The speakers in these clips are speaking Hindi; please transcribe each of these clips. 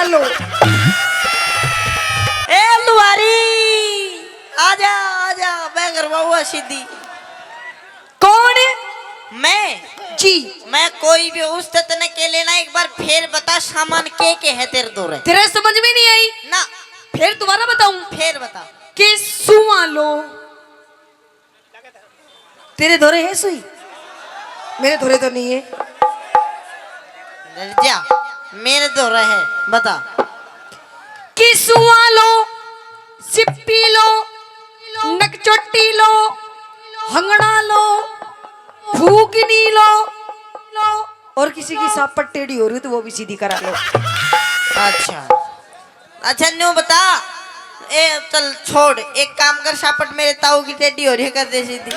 लो। ए लुहारी आजा आजा, मैं करवाऊंगा सीधी। कौन? मैं जी मैं कोई भी उस तने के लेना, एक बार फिर बता सामान के है तेरे दौरे। तेरे समझ में नहीं आई ना फिर दोबारा बताऊं? फिर बता। कि सुआ लो। तेरे धोरे है सुई? मेरे धोरे तो नहीं है। जा मेरे दौरे है, बता। कि सुआ लो, सिप्पी लो, नकचोटी लो, हंगड़ा लो, फूकनी लो, और किसी की सापट टेढ़ी हो रही तो वो भी सीधी करा लो। अच्छा अच्छा न्यू बता। ए चल छोड़, एक काम कर, सापट मेरे ताऊ की टेढ़ी हो रही है, कर दे सीधी।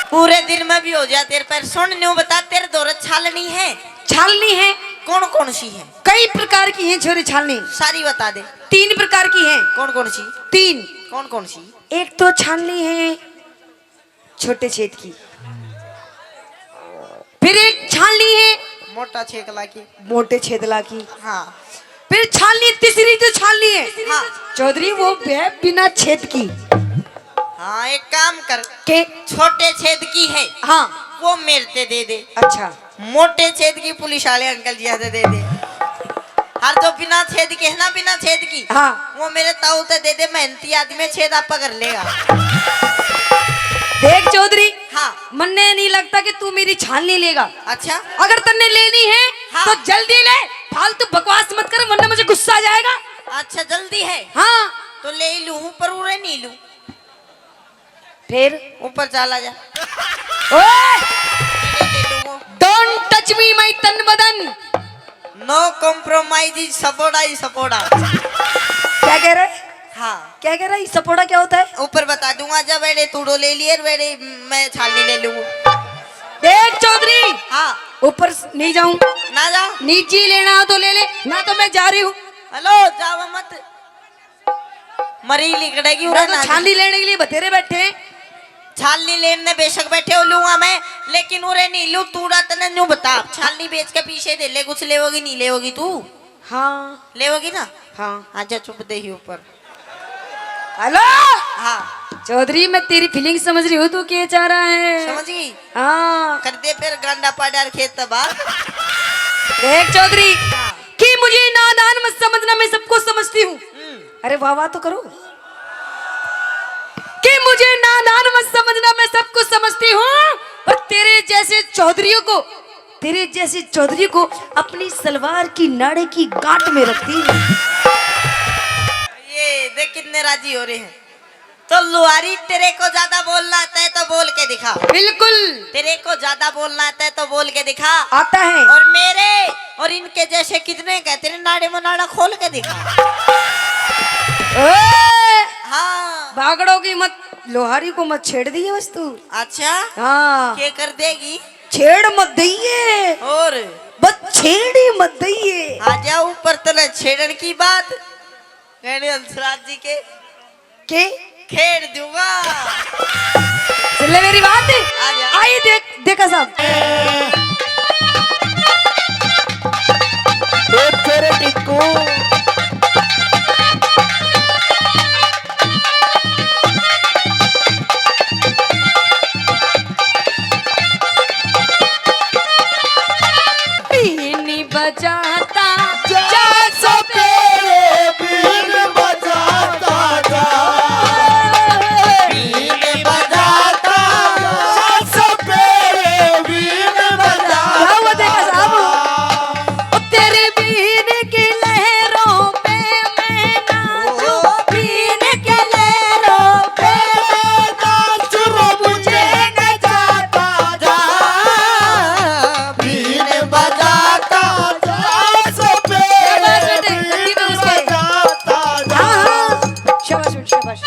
पूरे दिन में भी हो जाए तेरे पैर। सुन न्यू बता, तेरे दौरे छालनी है? छालनी है। कौन कौन सी है? कई प्रकार की हैं छोरे छालनी। सारी बता दे। 3 प्रकार की हैं। कौन कौन सी? 3। कौन कौन सी? एक तो छालनी है छोटे छेद की, फिर एक छालनी है मोटा छेकला की। मोटे छेदला की, हाँ फिर छालनी तीसरी जो छालनी है हाँ चौधरी वो है बिना छेद की। हाँ एक काम कर, के छोटे छेद की है हाँ वो मेरे से दे दे। अच्छा मोटे छेद की पुलिस वाले अंकल जी से दे दे। हर जो बिना छेद की है ना, बिना छेद की, हाँ वो मेरे ताऊ से दे दे। मेहनती आदमी छेद आप कर लेगा। देख चौधरी, हाँ मन्ने नहीं लगता कि तू मेरी छालनी लेगा। अच्छा अगर तन्ने लेनी है हाँ। तो जल्दी ले, फालतू बकवास मत कर वरना मुझे गुस्सा आ जाएगा। अच्छा जल्दी है हाँ तो ले ही लूं, पर उरे नहीं लूं। फिर ऊपर चला जा। ओए ले लूं। डोंट टच मी माय तन बदन। नो कॉम्प्रोमाइज, सपोर्टा ही सपोर्टा। क्या कह रहे? हाँ क्या कह रहा है? सपोर्टा क्या होता है? ऊपर बता दूंगा। जब वेड़े तूड़ो ले लिए वेड़े मैं छालनी ले लूं। देख चौधरी, हाँ ऊपर नहीं जाऊं, ना जा। नीचे लेना हो तो ले ले, ना तो मैं जा रही हूँ। हेलो जाओ मत, मरी लिकड़ेगी। मैं तो छालनी लेने के लिए बतेरे बैठे हैं। छालनी लेने बेशक बैठे हो लूंगा मैं, लेकिन उरे नहीं लू। तूड़ा तने न्यू बता, छालनी बेच के पीछे दे ले। कुछ लेवोगी नहीं लेवोगी तू? हाँ लेवोगी ना? हाँ। आजा चुप दे ही ऊपर। हेलो हाँ चौधरी, मैं तेरी फीलिंग समझ रही हूँ, तू क्या चाह रहा है? समझ गई? हाँ कर दे फिर गांडा पाडार खेत तबाह। देख चौधरी, कि मुझे नादान मत समझना, मैं सबको समझती हूँ। अरे वाह वाह तो करो। कि मुझे नादान मत समझना, मैं सबको समझती हूँ। और तेरे जैसे चौधरी को अपनी सलवार की नाड़े की गांठ में रखती हूँ। ये देख कितने राजी हो रहे हैं। तो लुहारी, तेरे को ज्यादा बोलना आता है तो बोल के दिखा। बिल्कुल तेरे को ज्यादा बोलना आता है तो बोल के दिखा। आता है। और मेरे और इनके जैसे कितने का तेरे नाड़े में नाड़ा खोल के दिखा। हाँ भागड़ों की मत, लोहारी को मत छेड़ दिए बस तू। अच्छा हाँ क्या कर देगी? छेड़ मत दइए, और बस छेड़ी मत दइए। आजा ऊपर तले छेड़न की बात कहने हंसराज जी के खेड़ दूंगा। सुन ले मेरी बात। आजा। आई देखा साहब। तेरे टिक्कू बीनी बजाता जा सो तेरे बीन बजाता जा, बीन बजाता जा सो तेरे बीन बजाता क्या हुआ देखा साहब? जा। ओ तेरे बीन की लहरों पे मैं नाचूं, बीन की लहरों पे नाच रो मुझे नचाता जा, बीन बजाता जा सो तेरे बीन बजाता जा। शाबाश शाबाश।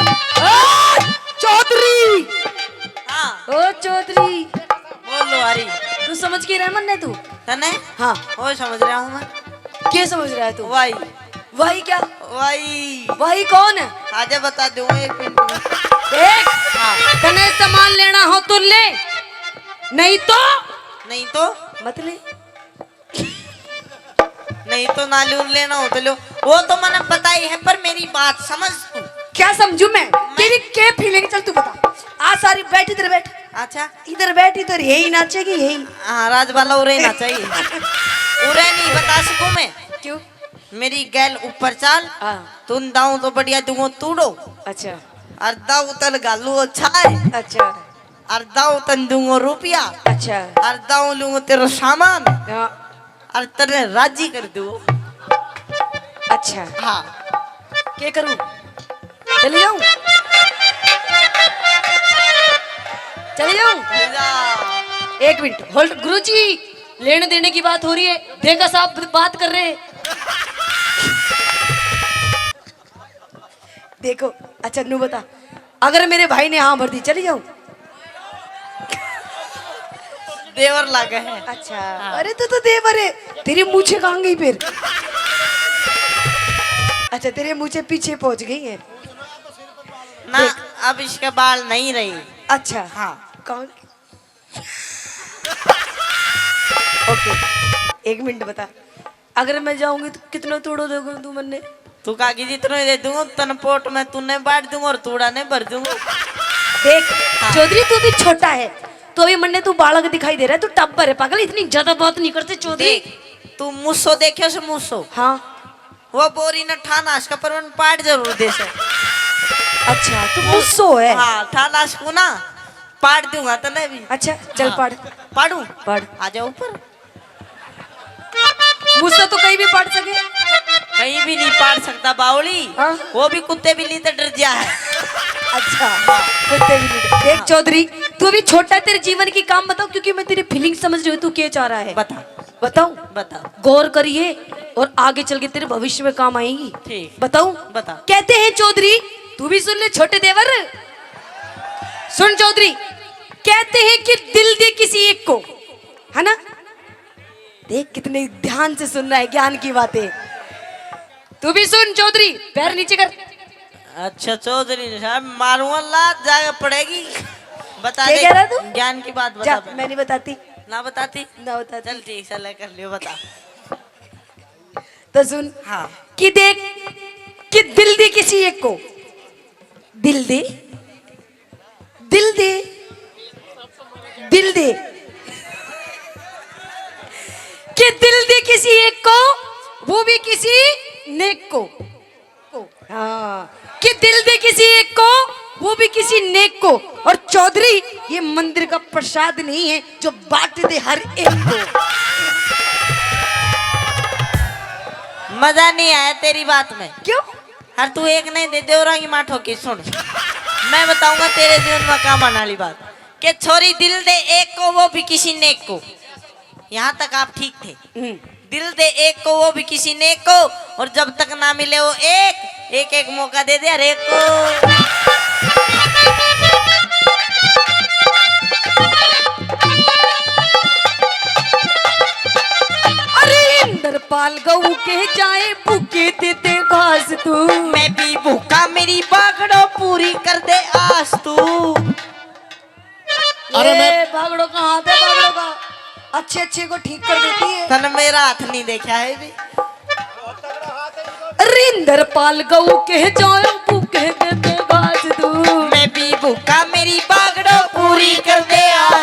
चौधरी, हाँ ओ चौधरी, बोल लुहारी। तू समझ के रह मन तू? तने हाँ वो समझ रहा हूँ मैं। क्या समझ रहा है तू? वाई वही क्या? वाई वही कौन है? आजा बता दूंगा 1 मिनट में। देख, तने सामान लेना हो तो ले, नहीं तो नहीं तो मत ले। नहीं तो नालू लेना हो तो लो, वो तो मैंने पता ही है, पर मेरी बात समझ तू। क्या समझू मैं तेरी क्या फीलिंग? चल तू बता। आ सारी बैठ, इधर बैठ, अच्छा इधर बैठ, इधर यही नाचेगी यही। हाँ, राजबाला उरे ना चाहिए। उरे नहीं बता सकूं मैं। क्यों? मेरी गैल ऊपर चाल, हाँ। तुम दाऊ तो बढ़िया दूंगो तूड़ो, अच्छा और दाऊ तल गालू अच्छा है, अच्छा और दाऊ तन दूंगो रुपया, अच्छा। और दाऊ लूंगो तेरा सामान, हाँ, और तेरे राजी कर दू। अच्छा हाँ क्या करूं? चली जाऊं? चली जाऊं? एक मिनट होल्ड। गुरुजी, लेने देने की बात हो रही है, देखा साहब बात कर रहे हैं। देखो अच्छा नू बता, अगर मेरे भाई ने हाँ भर दी चली जाऊं? देवर लागे है। अच्छा अरे तो देवर है, तेरी मूछे कहाँ गई फिर? अच्छा तेरे मूछे पीछे पहुंच गई है ना, अब इसके बाल नहीं रही। अच्छा हाँ कौन? ओके एक मिनट बता, अगर मैं जाऊंगी तो कितना तोड़ो दोगे तू मन्ने? तू काकी जितना दे दूंगा तन पोट में तूने बांट दूंगा और तूड़ा ने भर दूंगा। देख चौधरी तू भी छोटा है, तो अभी मन्ने तू बालक दिखाई दे रहा है, तू टब्बर है पागल, इतनी ज्यादा बात नहीं करते चौधरी। देख तू मुस्सो देखे से मुस्सो, हाँ वो बोरी न ठानाश का पर वन पाट जरूर दे से। अच्छा तू मुझसो है? हाँ ठानाश को ना पाट दूंगा तने भी। अच्छा चल हाँ। पढ़ पाड़ू पढ़। आ जाओ ऊपर। मुझसे तो कहीं भी पढ़ सके। कहीं भी नहीं पाट सकता बावली। हाँ? वो भी कुत्ते बिल्ली तो डर गया है। अच्छा कुत्ते भी नहीं। देख चौधरी तू अभी छोटा है, तेरे जीवन की काम बताओ, क्योंकि मैं तेरी फीलिंग समझ रही हूँ तू क्या चाह रहा है। बता बताऊं? बता। गौर करिए और आगे चल के तेरे भविष्य में काम आएगी। ठीक। बताऊं? बता। कहते हैं चौधरी, तू भी सुन ले छोटे देवर, सुन चौधरी, कहते हैं कि दिल दे किसी एक को, है ना? देख कितने ध्यान से सुन रहा है ज्ञान की बातें। तू भी सुन चौधरी, पैर नीचे कर। अच्छा चौधरी साहब मारूंगा लात जाके पड़ेगी। बता क्या दे कह रहा तू? ज्ञान की बात जा बता। मैं नहीं बताती ना बताती ना बताती। चल ठीक है कर लियो बता। तो सुन हाँ कि देख कि दिल दे किसी एक को, दिल दे, दिल दे, दिल दे, कि दिल दे किसी एक को, वो भी किसी नेक को। हाँ कि दिल दे किसी एक को, वो भी किसी नेक को। और चौधरी ये मंदिर का प्रसाद नहीं है जो बांट दे हर एक को। मजा नहीं आया तेरी बात में। क्यों? हर तू एक नहीं दे देवरांगी माठो की सुन। मैं बताऊंगा तेरे जीवन में काम आने वाली बात कि छोरी दिल दे एक को, वो भी किसी नेक को। यहाँ तक आप ठीक थे। दिल दे एक को, वो भी किसी नेक को, और जब तक ना मिले वो एक एक मौका दे दे हर एक को। अरे इंद्रपाल गऊ के जाए भूखे देते घास तू, मैं भी भूखा मेरी बागड़ो पूरी कर दे आस तू। अरे मैं बागड़ो का हाथ है, बागड़ो का अच्छे अच्छे को ठीक कर देती है। तन मेरा हाथ नहीं देखा है भी। अरे इंद्रपाल गऊ के जाए भूखे देते घास तू, मैं भी भूखा मेरी बागड़ो पूरी कर दे आस